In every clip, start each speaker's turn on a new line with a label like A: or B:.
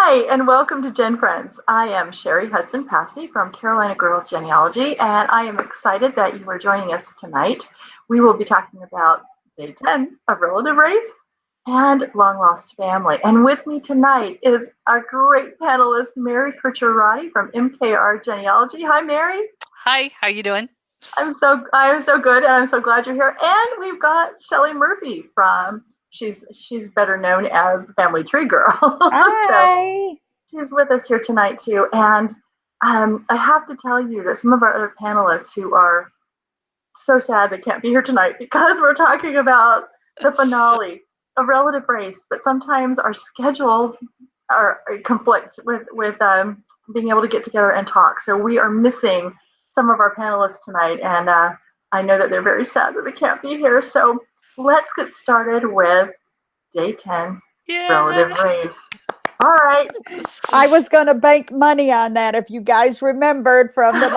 A: Hi, and welcome to Gen Friends. I am Cheri Hudson-Passy from Carolina Girls Genealogy, and I am excited that you are joining us tonight. We will be talking about Day 10 of Relative Race and Long Lost Family. And with me tonight is our great panelist, Mary Kircher-Roddy from MKR Genealogy. Hi, Mary.
B: Hi, how you doing?
A: I'm so good, and I'm so glad you're here. And we've got Shelley Murphy from she's better known as Family Tree Girl. So
C: Hi.
A: she's with us here tonight too. And I have to tell you that some of our other panelists who are so sad they can't be here tonight because we're talking about the finale of Relative Race, but sometimes our schedules are conflict with being able to get together and talk. So we are missing some of our panelists tonight, and I know that they're very sad that they can't be here. So let's get started with Day 10, Relative Race. All right.
C: I was going to bank money on that if you guys remembered from the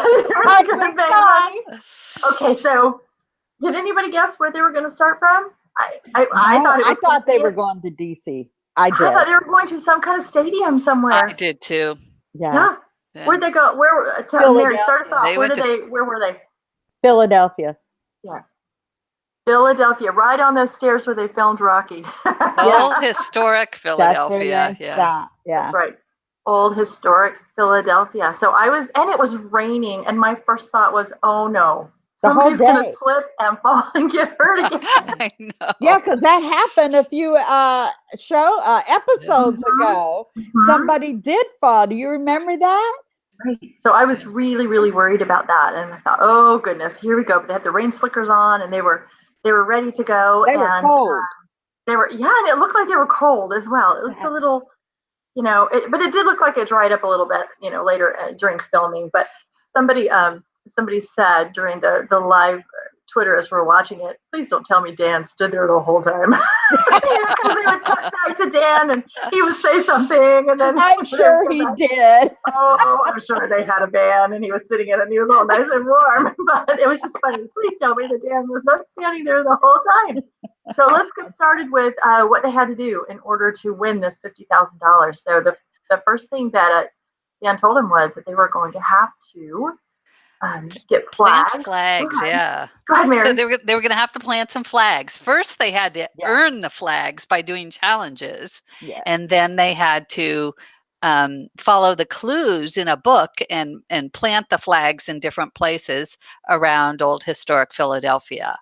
A: Okay, so did anybody guess where they were going to start from?
C: I thought they were going to DC. I
A: thought they were going to some kind of stadium somewhere.
B: I did too.
C: Yeah.
A: Where'd they go? Where? Mary, start us off. Where were they?
C: Philadelphia.
A: Yeah. Philadelphia, right on those stairs where they filmed Rocky.
B: Old historic Philadelphia.
A: That's right. Old historic Philadelphia. So and it was raining, and my first thought was, oh no, somebody's going to slip and fall and get hurt again.
B: I know.
C: Yeah, because that happened a few episodes ago. Somebody did fall. Do you remember that?
A: Right. So I was really, really worried about that, and I thought, oh goodness, here we go. But they had the rain slickers on, and they were ready to go.
C: They were cold.
A: And it looked like they were cold as well. It was a little, but it did look like it dried up a little bit, later during filming. But somebody said during the live Twitter as we're watching it, please don't tell me Dan stood there the whole time. Because they would cut back to Dan and he would say something, and then
C: I'm sure he did.
A: Oh, I'm sure they had a van and he was sitting in it and he was all nice and warm. But it was just funny. Please tell me that Dan was not standing there the whole time. So let's get started with what they had to do in order to win this $50,000. So the first thing that Dan told him was that they were going to have to get flags.
B: Plant flags, yeah.
A: Go ahead, Mary.
B: So they were going to have to plant some flags. First, they had to earn the flags by doing challenges, and then they had to follow the clues in a book and plant the flags in different places around old historic Philadelphia.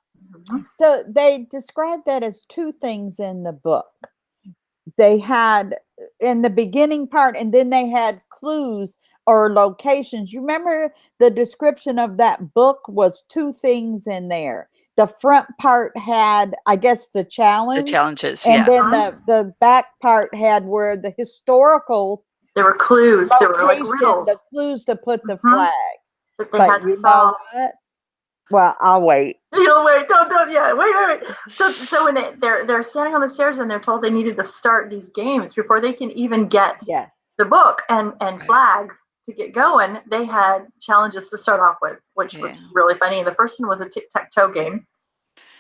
C: So they described that as two things in the book. They had in the beginning part, and then they had clues or locations. You remember the description of that book was two things in there. The front part had, I guess, the
B: challenges,
C: and then the back part had where the historical.
A: There were clues. There were like riddles.
C: The clues to put the flag.
A: That they had to solve.
C: Well, I'll wait.
A: You'll wait. Don't. Yeah, wait. So when they're standing on the stairs and they're told they needed to start these games before they can even get the book and flags to get going, they had challenges to start off with, which was really funny. And the first one was a tic-tac-toe game.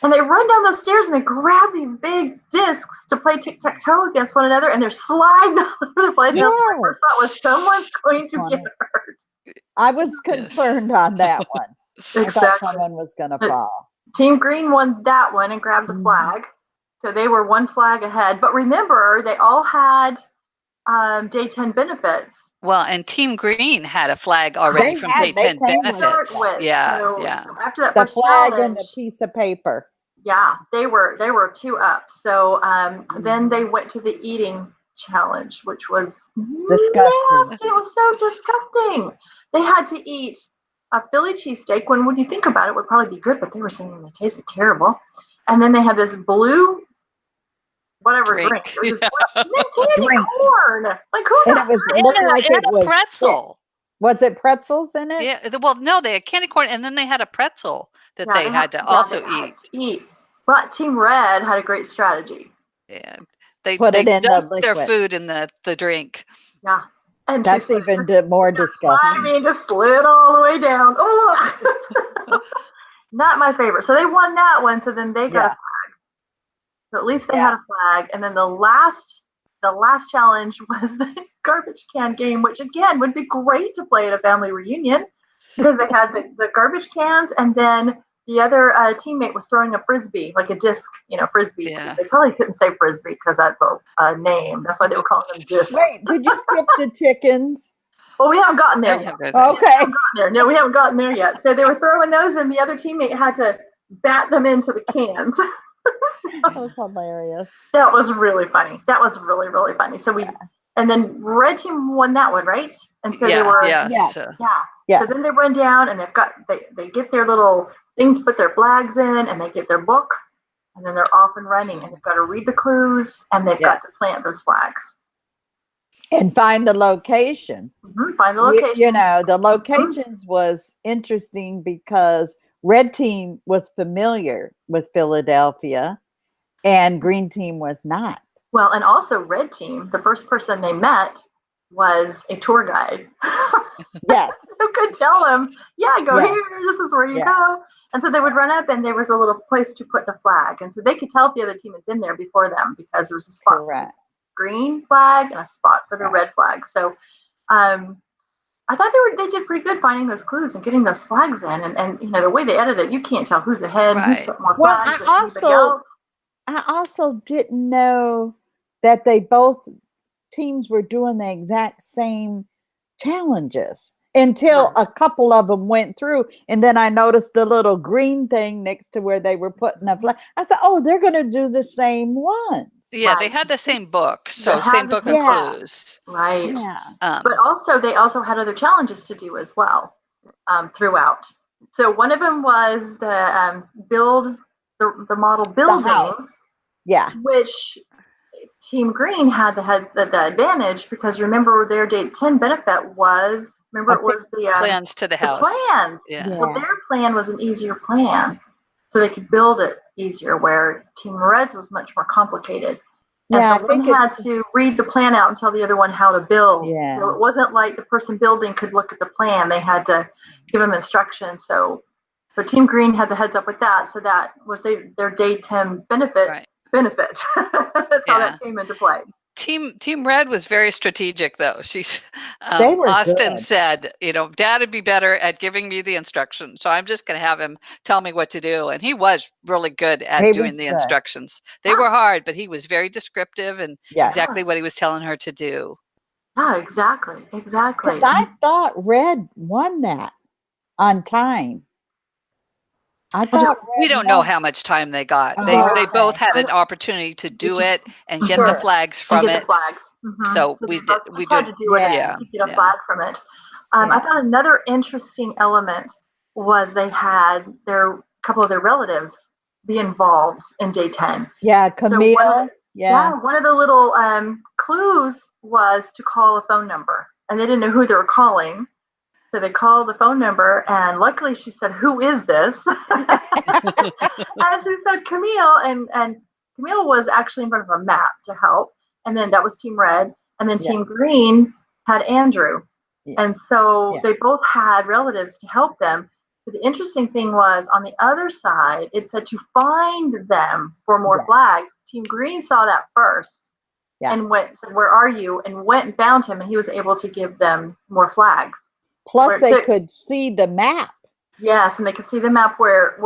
A: And they run down those stairs and they grab these big discs to play tic-tac-toe against one another, and they're sliding all over the place.
C: Yes.
A: My first thought was someone's going to get hurt.
C: I was concerned on that one.
A: Exactly.
C: I thought someone was going to fall.
A: Team Green won that one and grabbed the flag. So they were one flag ahead. But remember, they all had Day 10 benefits.
B: Well, and Team Green had a flag already from Day 10 benefits.
A: So after that
C: the
A: first
C: flag
A: challenge,
C: and the piece of paper.
A: Yeah, they were two up. So then they went to the eating challenge, which was
C: disgusting.
A: Nasty. It was so disgusting. They had to eat a Philly cheesesteak, when you think about it, would probably be good, but they were saying it tasted terrible. And then they had this blue, drink. It was candy corn. Like who?
C: And it looked like it was
B: pretzel.
C: Was it pretzels in it?
B: Yeah. Well, no, they had candy corn, and then they had a pretzel that they had to also eat.
A: But Team Red had a great strategy.
B: Yeah, they
C: put it in
B: their food in the drink.
A: Yeah. And
C: that's even more disgusting.
A: I mean, just slid all the way down. Oh, not my favorite. So they won that one. So then they got a flag. So at least they had a flag. And then the last the last challenge was the garbage can game, which again would be great to play at a family reunion because they had the garbage cans, and then the other teammate was throwing a frisbee, like a disc, frisbee.
B: Yeah.
A: They probably couldn't say frisbee because that's a name. That's why they were calling them discs.
C: Wait, did you skip the chickens?
A: Well, we haven't gotten there yet.
C: Okay.
A: No, we haven't gotten there yet. So they were throwing those, and the other teammate had to bat them into the cans.
C: That was hilarious.
A: That was really funny. That was really, really funny. So and then red team won that one, right? And so they were,
C: yes.
A: So then they run down and they get their little thing to put their flags in, and they get their book, and then they're off and running, and they've got to read the clues, and they've got to plant those flags.
C: And find the location.
A: Mm-hmm, find the location.
C: The locations was interesting because red team was familiar with Philadelphia and green team was not.
A: Well, and also red team, the first person they met was a tour guide.
C: Yes.
A: Who could tell them, go here, this is where you go. And so they would run up, and there was a little place to put the flag. And so they could tell if the other team had been there before them because there was a spot for the green flag and a spot for the red flag. So I thought they did pretty good finding those clues and getting those flags in. And the way they edited it, you can't tell who's ahead, who's got more flags than anybody else.
C: I also didn't know that they both teams were doing the exact same challenges until a couple of them went through, and then I noticed the little green thing next to where they were putting the flag. I said, "Oh, they're going to do the same ones."
B: Yeah, they had the same book, so same book of clues.
A: Right. Yeah. But they also had other challenges to do as well throughout. So one of them was the build the model building.
C: The house. Yeah.
A: Which Team Green had the advantage because remember their day 10 benefit was it was the
B: plans to the house.
A: Plan.
B: Yeah.
A: So their plan was an easier plan, so they could build it easier. Where Team Red's was much more complicated. And so one had to read the plan out and tell the other one how to build.
C: Yeah.
A: So it wasn't like the person building could look at the plan; they had to give them instructions. So Team Green had the heads up with that. So that was their day 10 benefit.
B: Right.
A: That's how that came into play.
B: Team Red was very strategic, though. She's
C: Austin
B: good. Said, Dad would be better at giving me the instructions, so I'm just going to have him tell me what to do. And he was really good at doing the instructions. They were hard, but he was very descriptive and exactly what he was telling her to do.
A: Yeah, exactly.
C: Because I thought Red won that on time. I thought
B: we don't know how much time they got. They both had an opportunity to do it and get the flags from it.
A: Mm-hmm.
B: So we
A: had to do it to get a flag from it. I thought another interesting element was they had a couple of their relatives be involved in day 10.
C: Yeah, Camille.
A: So one of the little clues was to call a phone number, and they didn't know who they were calling. So they called the phone number, and luckily she said, "Who is this?" And she said, "Camille," and Camille was actually in front of a map to help. And then that was Team Red, and then Team Green had Andrew, and so they both had relatives to help them. But the interesting thing was on the other side, it said to find them for more flags. Team Green saw that first, and said, "Where are you?" and went and found him, and he was able to give them more flags.
C: Plus, they could see the map.
A: Yes, and they could see the map where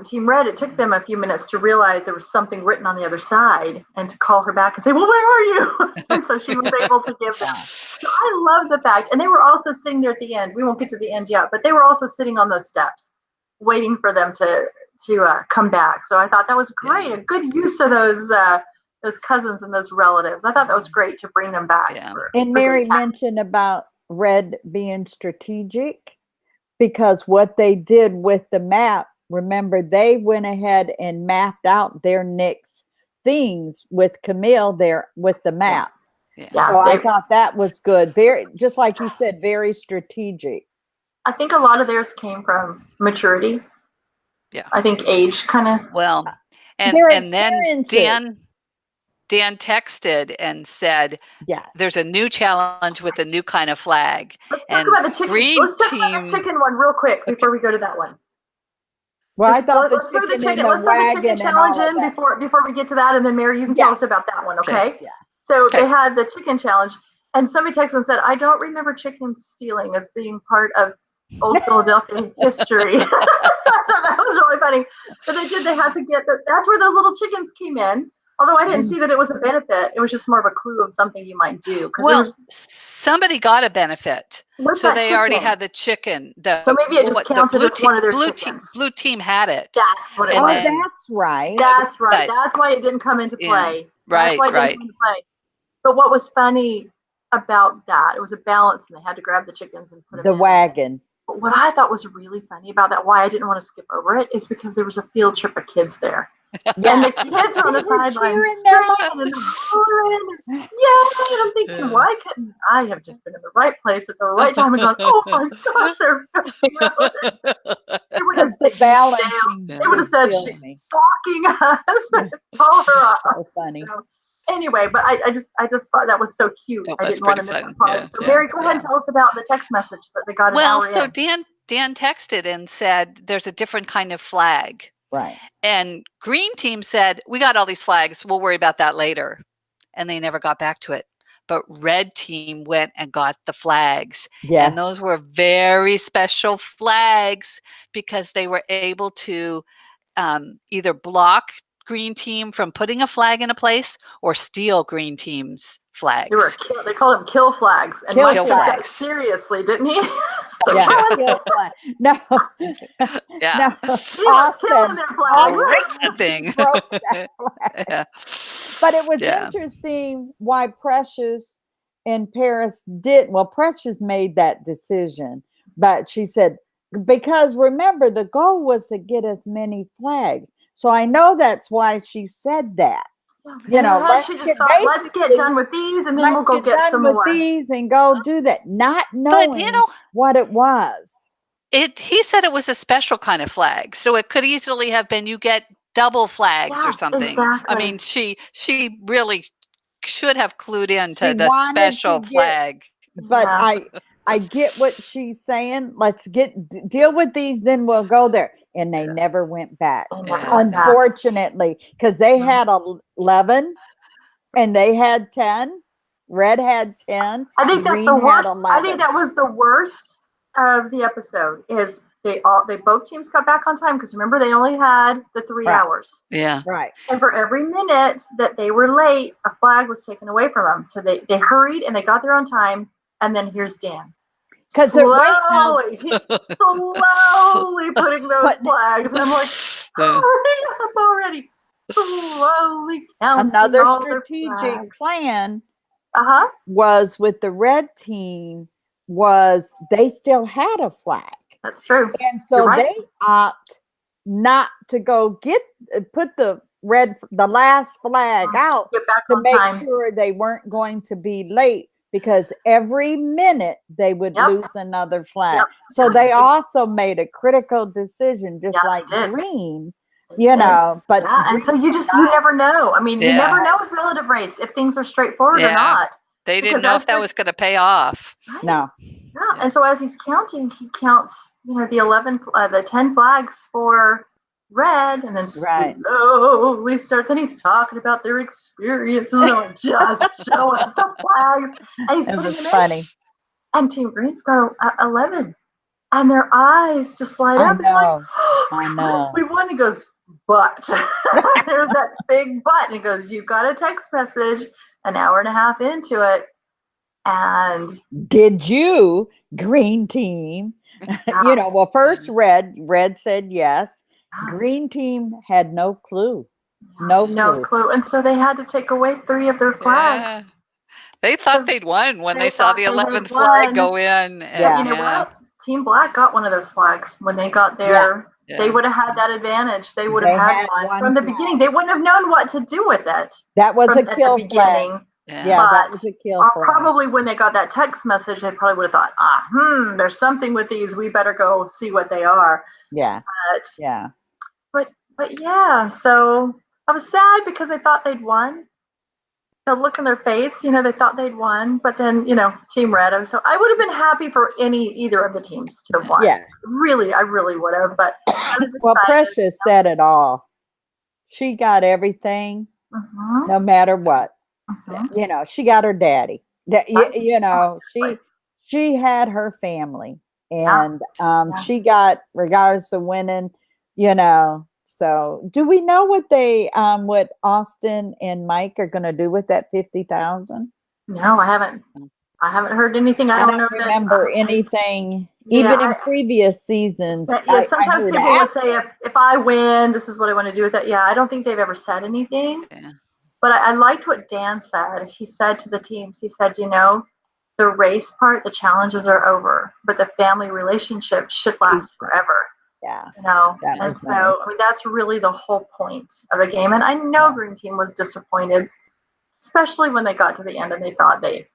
A: Team Red, it took them a few minutes to realize there was something written on the other side and to call her back and say, "Well, where are you?" And so she was able to give them. So I love the fact. And they were also sitting there at the end. We won't get to the end yet, but they were also sitting on those steps waiting for them to come back. So I thought that was great. A good use of those cousins and those relatives. I thought that was great to bring them back.
B: Yeah.
C: And Mary mentioned about Red being strategic because what they did with the map, remember, they went ahead and mapped out their next things with Camille there with the map.
A: Yeah.
C: So I thought that was good. Very, just like you said, very strategic.
A: I think a lot of theirs came from maturity.
B: Yeah.
A: I think age kind of.
B: Well, and then Dan texted and said, "There's a new challenge with a new kind of flag."
A: Let's talk about the chicken. Let's talk about the chicken one real quick before we go to that one.
C: Well, I thought let's throw the chicken
A: challenge in before we get to that, and then Mary, you can tell us about that one, okay?
C: Yeah.
A: So they had the chicken challenge, and somebody texted and said, "I don't remember chicken stealing as being part of old Philadelphia history." I thought that was really funny. But they did. They had to get that's where those little chickens came in. Although I didn't see that it was a benefit, it was just more of a clue of something you might do.
B: Well, somebody got a benefit, so they already had the chicken.
A: So maybe it just counted as one of their chickens.
B: Blue team had it.
A: That's what it was.
C: That's right.
A: That's right. That's why it didn't come into play.
B: Right,
A: That's why it didn't come into play. But what was funny about that, it was a balance, and they had to grab the chickens and put them in the
C: wagon.
A: But what I thought was really funny about that, why I didn't want to skip over it, is because there was a field trip of kids there. And the kids are on the sidelines and yeah, and I'm thinking, why couldn't I have just been in the right place at the right time and gone, oh my gosh, they're
C: because the balancing.
A: They would have said she's stalking us. Call her up.
C: So funny.
A: So, anyway, but I just thought that was so cute. I didn't want to miss the part. So Mary, go ahead and tell us about the text message that they got.
B: Well, so Dan texted and said there's a different kind of flag.
C: Right.
B: And green team said, we got all these flags. We'll worry about that later. And they never got back to it. But red team went and got the flags.
C: Yes.
B: And those were very special flags because they were able to either block green team from putting a flag in a place or steal green team's flags.
A: They called them kill flags. And
C: kill
A: Mike took that seriously, didn't he?
C: No.
B: Yeah.
C: No. Austin
B: that thing.
C: broke that flag.
B: Yeah.
C: But it was interesting why Precious and Paris did. Well, Precious made that decision, but she said, because remember, the goal was to get as many flags. So I know that's why she said that. You know, let's get
A: done with these, and then we'll go get some more.
C: These and go do that, not knowing what it was.
B: He said it was a special kind of flag, so it could easily have been you get double flags or something.
A: Exactly.
B: I mean, she really should have clued into the special flag.
C: But I get what she's saying. Let's deal with these, then we'll go there. And they never went back, unfortunately, because they had 11 and they had 10. Red had 10.
A: I think that's the worst. I think that was the worst of the episode. Is they both teams got back on time, because remember they only had the 3 hours.
B: Yeah,
C: right.
A: And for every minute that they were late, a flag was taken away from them. So they hurried and they got there on time. And then here's Dan.
C: Because
A: slowly putting those flags. And I'm like, hurry up already. Slowly counting.
C: Another strategic plan was with the red team was they still had a flag.
A: That's true.
C: And so they opt not to go put the last flag out to make sure they weren't going to be late. Because every minute they would lose another flag.
A: Yep.
C: So they also made a critical decision, just like green, you know. But
A: and so you never know. I mean, you never know with relative race if things are straightforward or not.
B: They didn't know if that was going to pay off.
A: Right?
C: No.
A: Yeah. And so as he's counting, he counts, the 10 flags for red, and then slowly starts, and he's talking about their experiences, and just show us the flags, and he's putting them in. And Team Green's got 11, and their eyes just light up. And like,
C: I know.
A: We won. He goes, but there's that big but, and he goes, you got a text message an hour and a half into it, and
C: did you, green team? Well, first red said yes. Green team had no clue. No clue.
A: And so they had to take away 3 of their flags.
B: Yeah. They thought they'd won when they saw the 11th flag go in. And,
A: you know what? Team Black got one of those flags when they got there. Yes. They would have had that advantage. They would have had one from the beginning. They wouldn't have known what to do with it.
C: That was a kill flag. Yeah, that was a kill flag.
A: Probably when they got that text message, they probably would have thought, there's something with these. We better go see what they are.
C: Yeah.
A: But yeah, so I was sad because I thought they'd won. The look in their face, they thought they'd won, but then, Team Red. So I would have been happy for either of the teams to have won.
C: Yeah.
A: Really, I really would have. But
C: well, Precious said it all. She got everything, no matter what. You know, she got her daddy. You know, she had her family, and she got, regardless of winning, you know. So, do we know what Austin and Mike are going to do with that 50,000?
A: No, I haven't. I haven't heard anything. I don't know
C: remember anything, even in previous seasons.
A: Yeah, sometimes people would say, if I win, this is what I want to do with it. Yeah, I don't think they've ever said anything. Yeah. But I liked what Dan said. He said to the teams, he said, you know, the race part, the challenges are over, but the family relationship should last forever.
C: Yeah.
A: You know, and so, I mean, that's really the whole point of the game. And I know Green Team was disappointed, especially when they got to the end and they thought they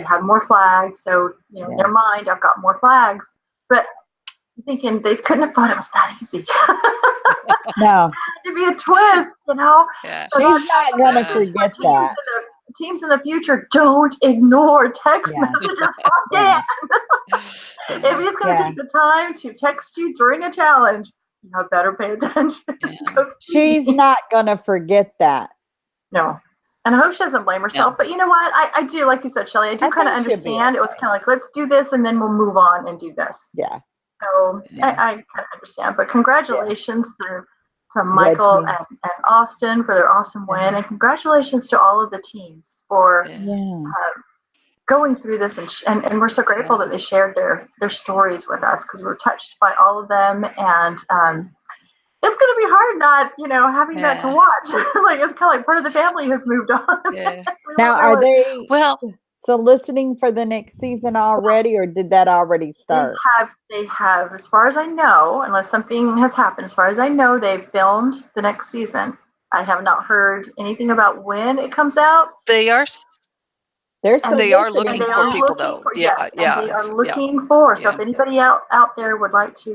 A: had more flags. So, you know, in their mind, I've got more flags. But I'm thinking they couldn't have thought it was that easy.
C: No.
A: To be a twist, you know.
B: Yeah.
C: So she's not going to forget that.
A: Teams in the future, don't ignore text messages from Dan. If he's going to take the time to text you during a challenge, you better pay attention.
C: She's not going to forget that.
A: No. And I hope she doesn't blame herself. But you know what? I do, like you said, Shelly, I do kind of understand. It was kind of like, let's do this and then we'll move on and do this.
C: Yeah.
A: So I kind of understand. But congratulations to Michael and Austin for their awesome win. And congratulations to all of the teams for going through this. And we're so grateful that they shared their stories with us, because we're touched by all of them. And it's going to be hard not, having that to watch. It's kind of like part of the family has moved on.
B: Yeah.
C: Now, are they soliciting for the next season already, or did that already start?
A: They have, as far as I know, unless something has happened, as far as I know, they've filmed the next season. I have not heard anything about when it comes out.
B: They are looking for people, though.
A: They are looking for. So if anybody out there would like to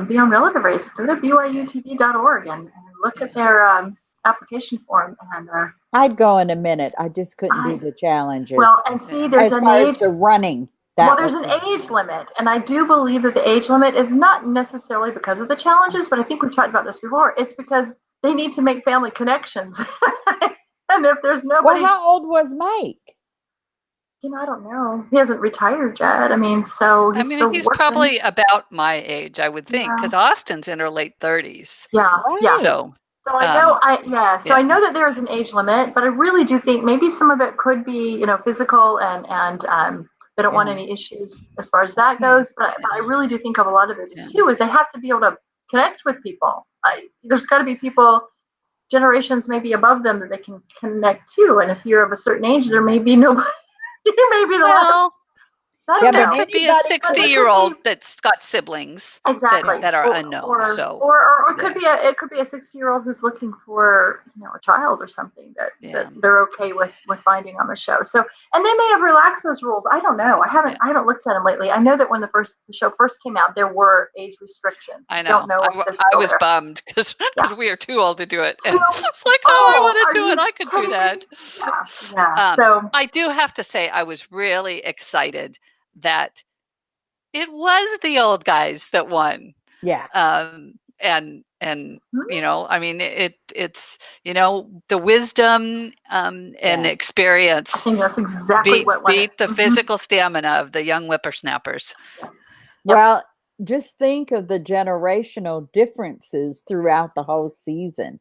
A: be on Relative Race, go to byutv.org and look at their application form. And
C: I'd go in a minute. I just couldn't do the challenges.
A: Well, and see, there's an age.
C: The running.
A: There's an age limit, and I do believe that the age limit is not necessarily because of the challenges, but I think we've talked about this before. It's because they need to make family connections. And if there's nobody...
C: Well, how old was Mike?
A: I don't know. He hasn't retired yet. I mean, so he's still
B: he's
A: working.
B: Probably about my age, I would think, because Austin's in her late 30s.
A: Yeah, yeah.
B: So
A: I know, I know that there is an age limit, but I really do think maybe some of it could be, physical, and they don't want any issues as far as that goes. But I really do think of a lot of it too is they have to be able to connect with people. There's got to be people, generations maybe above them, that they can connect to. And if you're of a certain age, there may be nobody. You may be the last.
B: There could be a 60-year-old that's got siblings that are unknown.
A: Or it could be a 60-year-old who's looking for a child or something that they're okay with finding on the show. So, and they may have relaxed those rules. I don't know. I haven't looked at them lately. I know that when the show first came out, there were age restrictions.
B: I know. I was bummed because we are too old to do it. And I was like, I want to do it. I could do that.
A: Yeah. So
B: I do have to say, I was really excited that it was the old guys that won.
C: Yeah.
B: And I mean, it's the wisdom and experience.
A: I think that's exactly what
B: beat the physical stamina of the young whippersnappers.
A: Yep.
C: Well, just think of the generational differences throughout the whole season.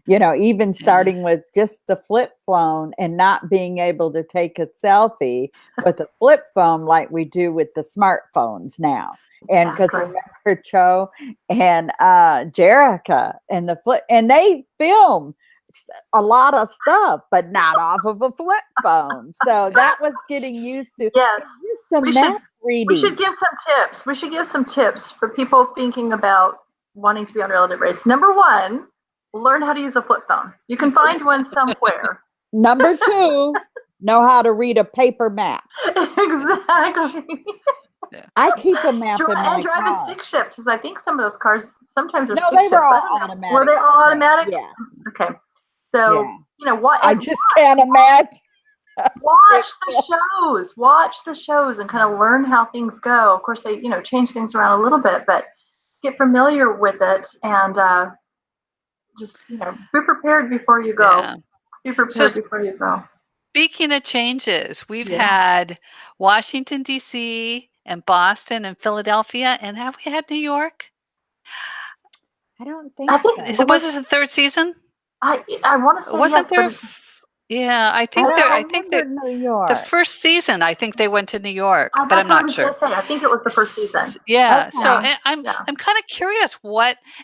C: Even starting with just the flip phone and not being able to take a selfie with a flip phone like we do with the smartphones now. And because remember Cho and Jerica and the flip, and they film a lot of stuff, but not off of a flip phone. So that was getting used to.
A: Yeah,
C: just the map reading.
A: We should give some tips for people thinking about wanting to be on Relative Race. Number one, learn how to use a flip phone. You can find one somewhere.
C: Number two, know how to read a paper map.
A: Exactly.
C: I keep a map in my car.
A: And drive a stick shift, because I think some of those cars sometimes are
C: stick
A: shifts.
C: No, they were all automatic.
A: Were they all automatic?
C: Yeah.
A: Okay. So, what?
C: I just can't imagine.
A: Watch the shows and kind of learn how things go. Of course, they, change things around a little bit, but get familiar with it and just, be prepared before you go. Be prepared before you go.
B: Speaking of changes, we've had Washington, D.C., and Boston and Philadelphia. And have we had New York?
C: I don't think so.
B: Was this the third season?
A: I want to say
B: wasn't
A: yes,
B: there? Yeah, I think that
C: New York.
B: The first season, I think they went to New York, but I'm
A: what I
B: not
A: was
B: sure.
A: Gonna say. I think it was the first season.
B: Yeah.
C: Okay.
B: So I'm kind of curious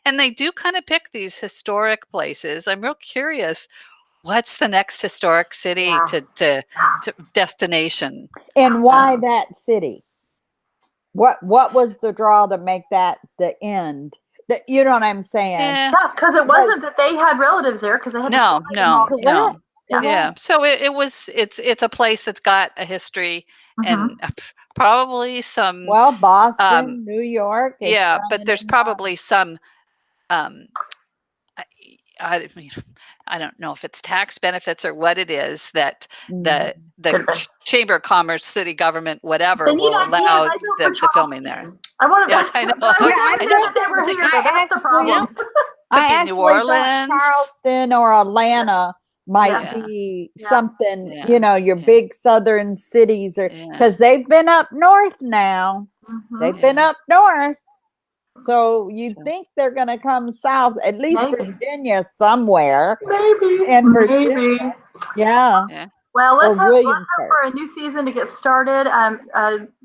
B: and they do kind of pick these historic places. I'm real curious. What's the next historic city to destination?
C: And why that city? What was the draw to make that the end? You know what I'm saying?
B: Yeah,
A: because it wasn't that they had relatives there, because they had
B: no. Yeah. So it's a place that's got a history and probably some
C: Boston, New York.
B: But there's probably some I don't know if it's tax benefits or what it is that the Chamber of Commerce, city government, whatever will allow the filming there.
A: I wanted
B: I know.
A: I know that they were here, but that's the problem.
C: I actually New Orleans, Charleston or Atlanta might be something. You know, your big southern cities, or because they've been up north now. They've been up north. So you think they're going to come south, at least Virginia somewhere.
A: Maybe.
C: And Virginia. Yeah.
A: Well, let's hope for a new season to get started.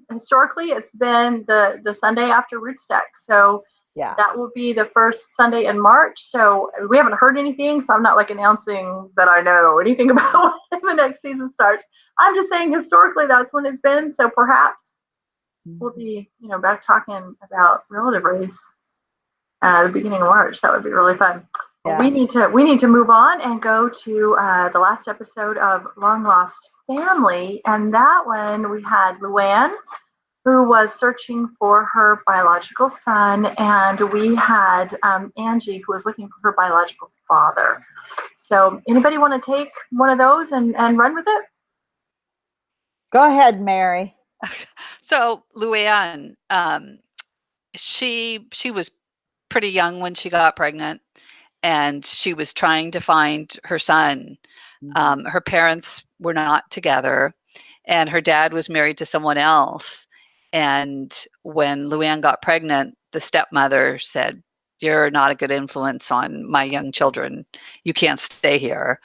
A: Historically, it's been the Sunday after Rootstack. So that will be the first Sunday in March. So we haven't heard anything. So I'm not like announcing that I know anything about when the next season starts. I'm just saying historically that's when it's been. So perhaps we'll be, back talking about relative race at the beginning of March. That would be really fun. Yeah. We need to move on and go to the last episode of Long Lost Family, and that one we had Luann, who was searching for her biological son, and we had Angie, who was looking for her biological father. So, anybody want to take one of those and run with it?
C: Go ahead, Mary.
B: So Luann, she was pretty young when she got pregnant, and she was trying to find her son. Her parents were not together, and her dad was married to someone else. And when Luann got pregnant, the stepmother said, "You're not a good influence on my young children. You can't stay here."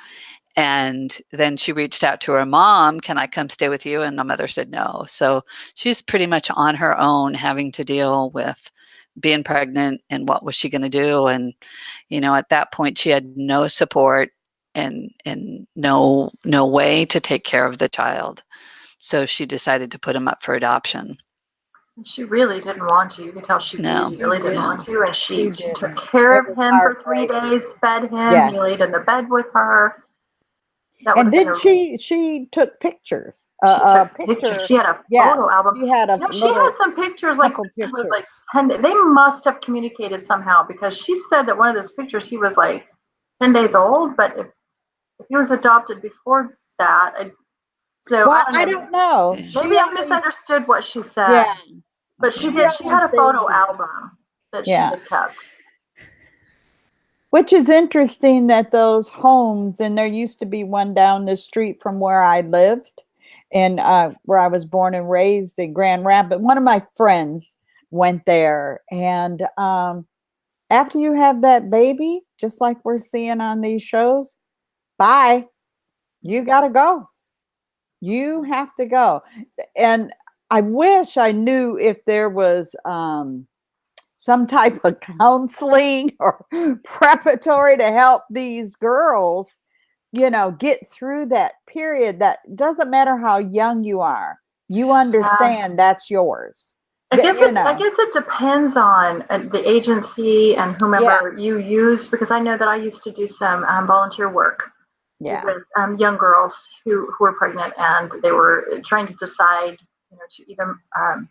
B: And then she reached out to her mom, "Can I come stay with you?" And the mother said no. So she's pretty much on her own, having to deal with being pregnant and what was she going to do. And, at that point she had no support and no way to take care of the child. So she decided to put him up for adoption.
A: She really didn't want to. You could tell she really didn't want to. And she took care of him for 3 days, fed him. Yes. He laid in the bed with her.
C: And did she took pictures?
A: Pictures. She had a photo album.
C: She had
A: some pictures, like 10. They must have communicated somehow, because she said that one of those pictures he was like 10 days old, but if he was adopted before that, I don't know. Maybe I misunderstood what she said. Yeah. But she did. She had a photo album that she had kept.
C: Which is interesting that those homes, and there used to be one down the street from where I lived, and where I was born and raised in Grand Rapids. One of my friends went there, and after you have that baby, just like we're seeing on these shows, bye. You got to go. You have to go. And I wish I knew if there was some type of counseling or preparatory to help these girls, get through that period. That doesn't matter how young you are. You understand that's yours.
A: I guess it depends on the agency and whomever you use, because I know that I used to do some volunteer work with young girls who were pregnant, and they were trying to decide to either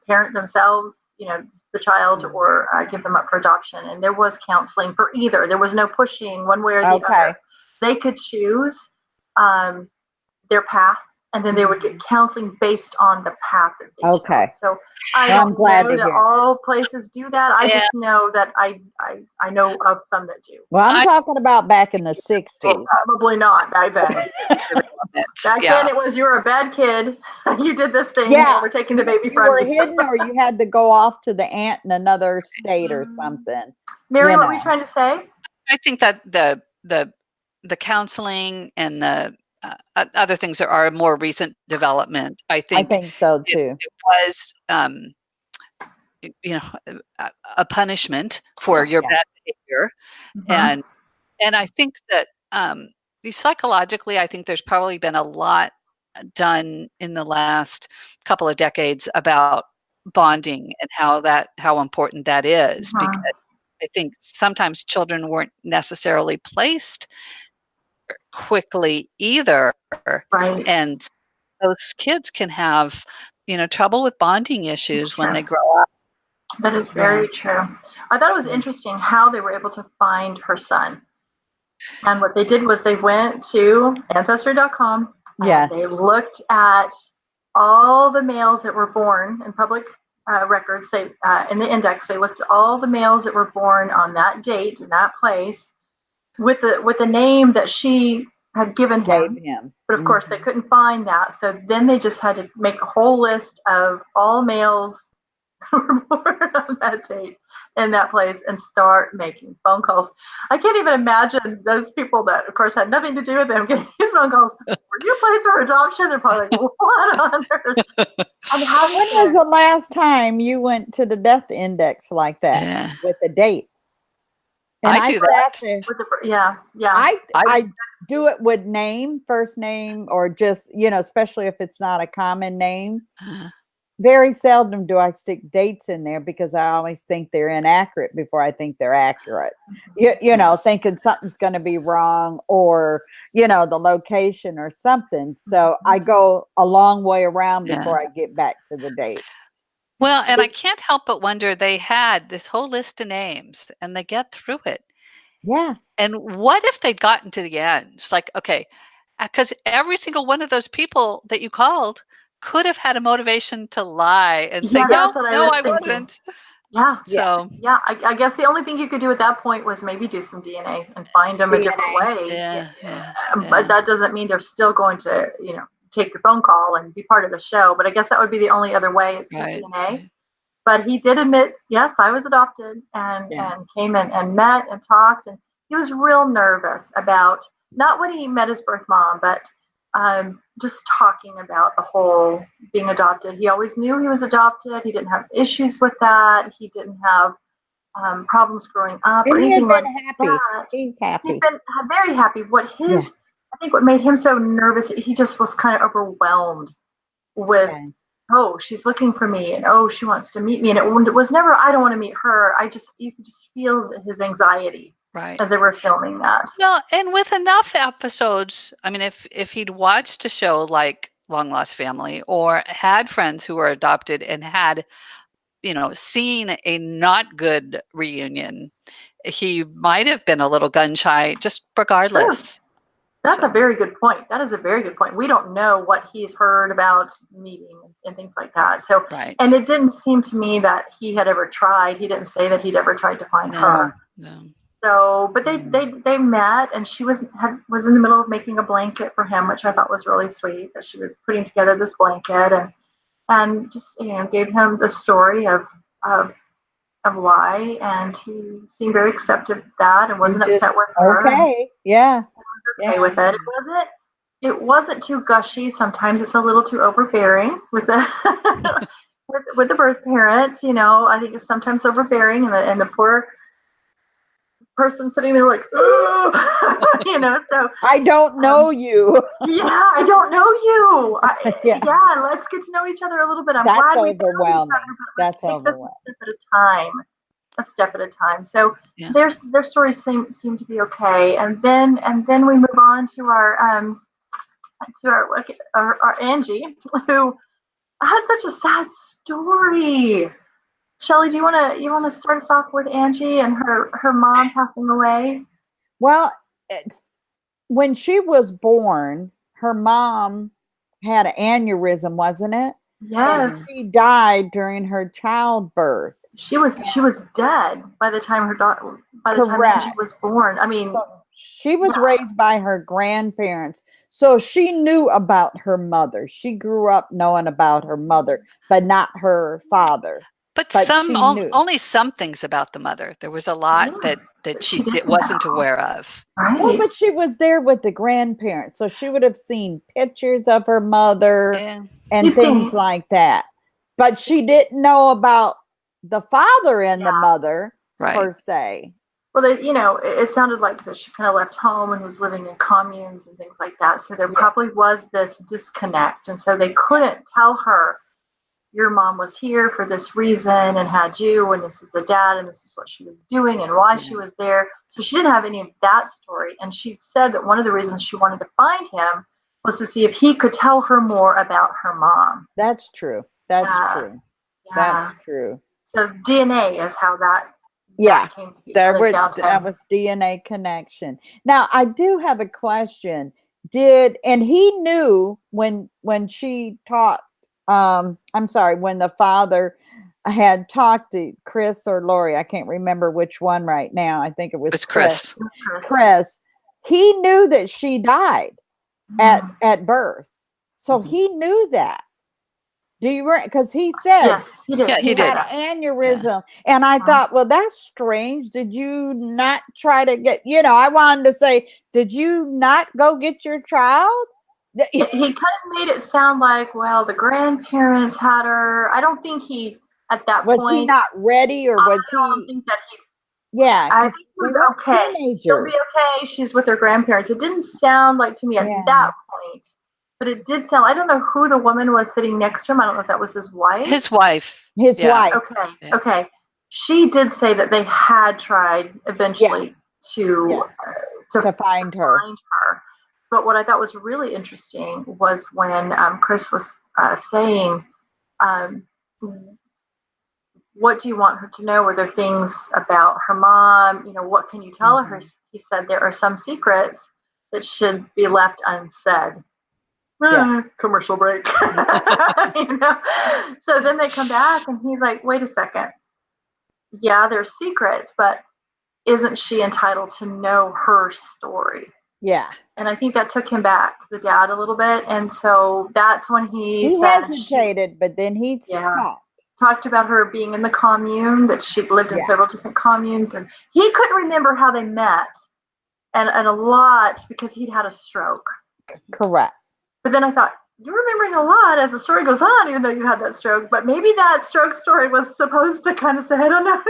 A: parent themselves, the child, or give them up for adoption. And there was counseling for either. There was no pushing one way or the other. They could choose their path and then they would get counseling based on the path that they chose. So I
C: I'm
A: don't
C: glad
A: know
C: to
A: that
C: hear
A: all places do that. I just know that I know of some that do.
C: Well, I'm talking about back in the 60s.
A: Well, probably not back then. Back then it was, you're a bad kid. You did this thing.
C: Yeah.
A: We're taking the baby
C: you
A: from
C: were
A: you.
C: hidden, or you had to go off to the aunt in another state or something.
A: Mary, what were you trying to say?
B: I think that the counseling and the other things are more recent development. I think
C: so too.
B: It was, a punishment for your bad behavior, and I think that psychologically, I think there's probably been a lot done in the last couple of decades about bonding and how important that is, because I think sometimes children weren't necessarily placed quickly either.
A: Right.
B: And those kids can have, trouble with bonding issues when they grow up.
A: That is very true. I thought it was interesting how they were able to find her son. And what they did was they went to ancestry.com and they looked at all the males that were born in public records. They in the index, they looked at all the males that were born on that date in that place with the name that she had given him. But of course, they couldn't find that. So then they just had to make a whole list of all males who were born on that date in that place and start making phone calls. I can't even imagine those people that, of course, had nothing to do with them getting these phone calls. Were you placed for adoption? They're probably like, what on earth?
C: When was the last time you went to the death index like that with a date? And
B: I do that.
C: I do it with name, first name, or just, especially if it's not a common name. Very seldom do I stick dates in there because I always think they're inaccurate before I think they're accurate. Thinking something's going to be wrong, or, the location or something. So I go a long way around before I get back to the dates.
B: Well, and I can't help but wonder, they had this whole list of names and they get through it.
C: Yeah.
B: And what if they'd gotten to the end? It's like, okay, because every single one of those people that you called could have had a motivation to lie and say, no, I wasn't.
A: Yeah.
B: So,
A: I guess the only thing you could do at that point was maybe do some DNA and find them a different way. But that doesn't mean they're still going to, take your phone call and be part of the show. But I guess that would be the only other way is DNA. Right. But he did admit, yes, I was adopted, and came in and met and talked. And he was real nervous about not when he met his birth mom, but just talking about the whole being adopted. He always knew he was adopted. He didn't have issues with that. He didn't have problems growing up or anything like that.
C: He's happy.
A: He's been very happy. I think what made him so nervous, he just was kind of overwhelmed with, oh, she's looking for me, and oh, she wants to meet me. And it was never, I don't want to meet her. You could just feel his anxiety.
B: Right.
A: As they were filming that.
B: Well, and with enough episodes, I mean, if he'd watched a show like Long Lost Family, or had friends who were adopted and had, seen a not good reunion, he might have been a little gun shy, just regardless.
A: Sure. That's a very good point. That is a very good point. We don't know what he's heard about meeting and things like that. So, and it didn't seem to me that he had ever tried. He didn't say that he'd ever tried to find her.
B: No.
A: So, but they met, and she was in the middle of making a blanket for him, which I thought was really sweet. That she was putting together this blanket and just gave him the story of why, and he seemed very accepting of that and wasn't upset with her.
C: Okay,
A: okay with it. It wasn't too gushy. Sometimes it's a little too overbearing with the with the birth parents. I think it's sometimes overbearing, and the poor person sitting there like, oh, so
C: I don't know you.
A: I don't know you. Let's get to know each other a little bit. I'm glad we found each other, but
C: That's overwhelming.
A: A step at a time. So their stories seem to be okay, and then we move on to our Angie, who had such a sad story. Shelley, do you want to start us off with Angie and her mom passing away?
C: Well, when she was born, her mom had an aneurysm, wasn't it?
A: Yes.
C: And she died during her childbirth.
A: She was dead by the time Angie was born. I mean,
C: so she was raised by her grandparents, so she knew about her mother. She grew up knowing about her mother, but not her father.
B: But some only some things about the mother. There was a lot that she wasn't aware of.
A: Right.
C: Well, but she was there with the grandparents, so she would have seen pictures of her mother and things like that. But she didn't know about the father and the mother per se.
A: Well, it sounded like that she kind of left home and was living in communes and things like that. So there probably was this disconnect, and so they couldn't tell her, your mom was here for this reason and had you, and this was the dad, and this is what she was doing and why she was there. So she didn't have any of that story. And she said that one of the reasons she wanted to find him was to see if he could tell her more about her mom.
C: That's true. That's true. That's true.
A: So DNA is how that came to be.
C: That was DNA connection. Now, I do have a question. And he knew when she taught, when the father had talked to Chris or Lori, I can't remember which one right now. I think it was
B: Chris.
C: Chris. He knew that she died at birth. So he knew that. Do you because he said
A: he did.
C: He had an aneurysm. And I thought, well, that's strange. Did you not try to get, I wanted to say, did you not go get your child?
A: He kind of made it sound like, well, the grandparents had her. I don't think he, at that point.
C: Was he not ready, or was he?
A: I don't think that he.
C: Yeah.
A: I think he was okay.
C: Teenagers.
A: She'll be okay. She's with her grandparents. It didn't sound like to me at that point. But it did sound, I don't know who the woman was sitting next to him. I don't know if that was his wife.
B: His wife.
C: Wife.
A: Okay. Yeah. Okay. She did say that they had tried eventually to
C: find her.
A: But what I thought was really interesting was when Chris was saying, what do you want her to know? Were there things about her mom? What can you tell her? He said there are some secrets that should be left unsaid. Commercial break. So then they come back and he's like, wait a second. Yeah, there's secrets, but isn't she entitled to know her story?
C: Yeah.
A: And I think that took him back, the dad, a little bit. And so that's when he
C: hesitated, but then he
A: talked about her being in the commune, that she'd lived in several different communes, and he couldn't remember how they met, and a lot because he'd had a stroke.
C: Correct.
A: But then I thought, you're remembering a lot as the story goes on, even though you had that stroke. But maybe that stroke story was supposed to kind of say, I don't know.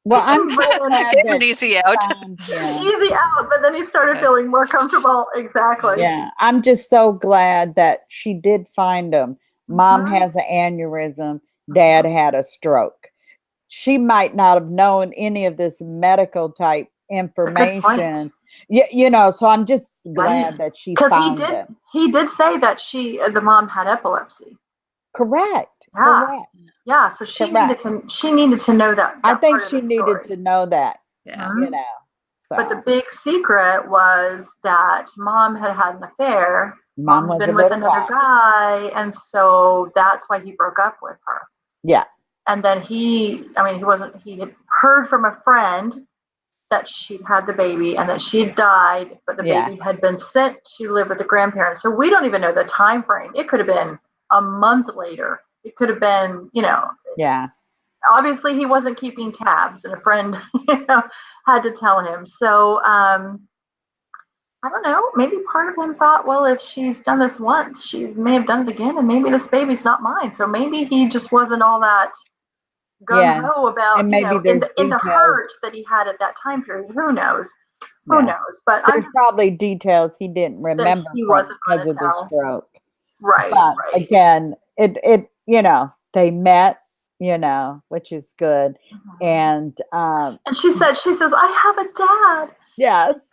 C: Well, I'm so glad that
B: easy out.
A: Easy out, but then he started feeling more comfortable. Exactly.
C: Yeah, I'm just so glad that she did find him. Mom has an aneurysm. Dad had a stroke. She might not have known any of this medical type information. So I'm just glad that she found him.
A: He did say that the mom had epilepsy.
C: Correct.
A: Yeah.
C: Correct.
A: Yeah. So she needed to know that.
C: I think she needed to know that.
B: Yeah.
C: So.
A: But the big secret was that mom had had an affair.
C: Mom was
A: been with another guy, and so that's why he broke up with her.
C: Yeah.
A: And then he had heard from a friend that she'd had the baby and that she'd died, but the baby had been sent to live with the grandparents. So we don't even know the time frame. It could have been a month later. It could have been,
C: Yeah.
A: Obviously he wasn't keeping tabs, and a friend, had to tell him. So I don't know. Maybe part of him thought, well, if she's done this once, she may have done it again, and maybe this baby's not mine. So maybe he just wasn't all that gung-ho about,
C: and maybe
A: in the hurt that he had at that time period. Who knows? Who knows? But
C: there's probably details he didn't remember because of the stroke.
A: Right.
C: But again, it they met, which is good. And
A: she says, I have a dad.
C: Yes.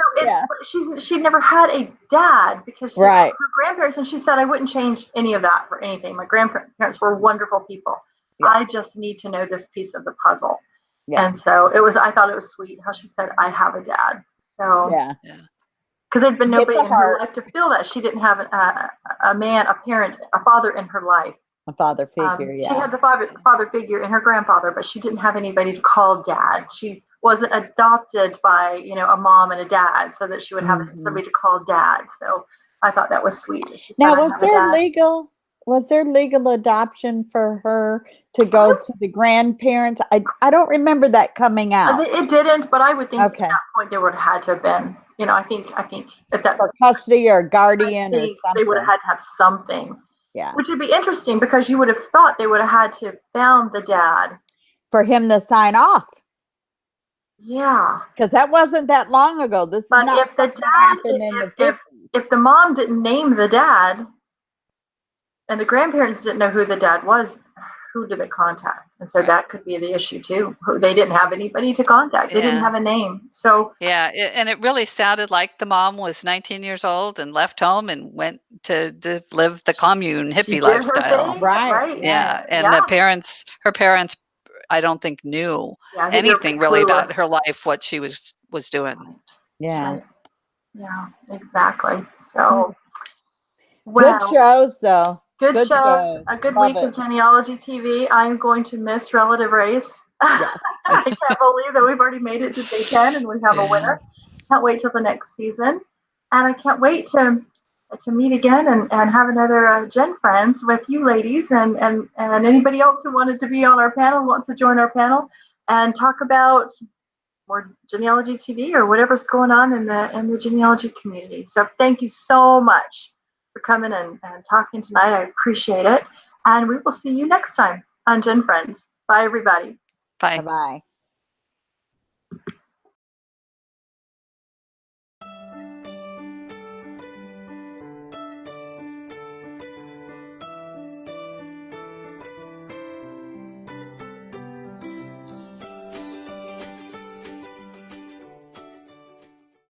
A: So she'd never had a dad because her grandparents, and she said, I wouldn't change any of that for anything. My grandparents were wonderful people. Yeah. I just need to know this piece of the puzzle. Yeah. And so I thought it was sweet how she said, I have a dad. So because there'd been
C: Hit
A: nobody
C: the
A: in her
C: heart.
A: life to feel that. She didn't have a man, a parent, a father in her life.
C: A father figure,
A: She had the father figure in her grandfather, but she didn't have anybody to call dad. She wasn't adopted by, a mom and a dad, so that she would have somebody to call dad. So I thought that was sweet. She
C: Now,
A: said,
C: was there legal adoption for her to go to the grandparents? I don't remember that coming out.
A: It didn't, but I would think at that point there would have had to have been. I think at that
C: for custody or guardian or something,
A: they would have had to have something.
C: Yeah,
A: which would be interesting because you would have thought they would have had to have found the dad
C: for him to sign off.
A: Yeah,
C: because that wasn't that long ago. This is not something that happened in the 50s.
A: If the mom didn't name the dad, and the grandparents didn't know who the dad was, who did they contact? And so that could be the issue too. They didn't have anybody to contact. They didn't have a name. So
B: and it really sounded like the mom was 19 years old and left home and went to live the commune hippie lifestyle.
A: Right.
B: Yeah. And her parents, I don't think knew anything really about her life, what she was doing.
C: Yeah.
A: Yeah, exactly. So
C: good shows though.
A: Good shows. A good week of Genealogy TV. I'm going to miss Relative Race.
C: Yes.
A: I can't believe that we've already made it to day 10 and we have a winner. Can't wait till the next season. And I can't wait to meet again and have another Gen Friends with you ladies and anybody else who wanted to be on our panel, wants to join our panel and talk about more Genealogy TV or whatever's going on in the genealogy community. So thank you so much for coming and talking tonight. I appreciate it. And we will see you next time on Gen Friends. Bye, everybody.
B: Bye.
C: Bye-bye.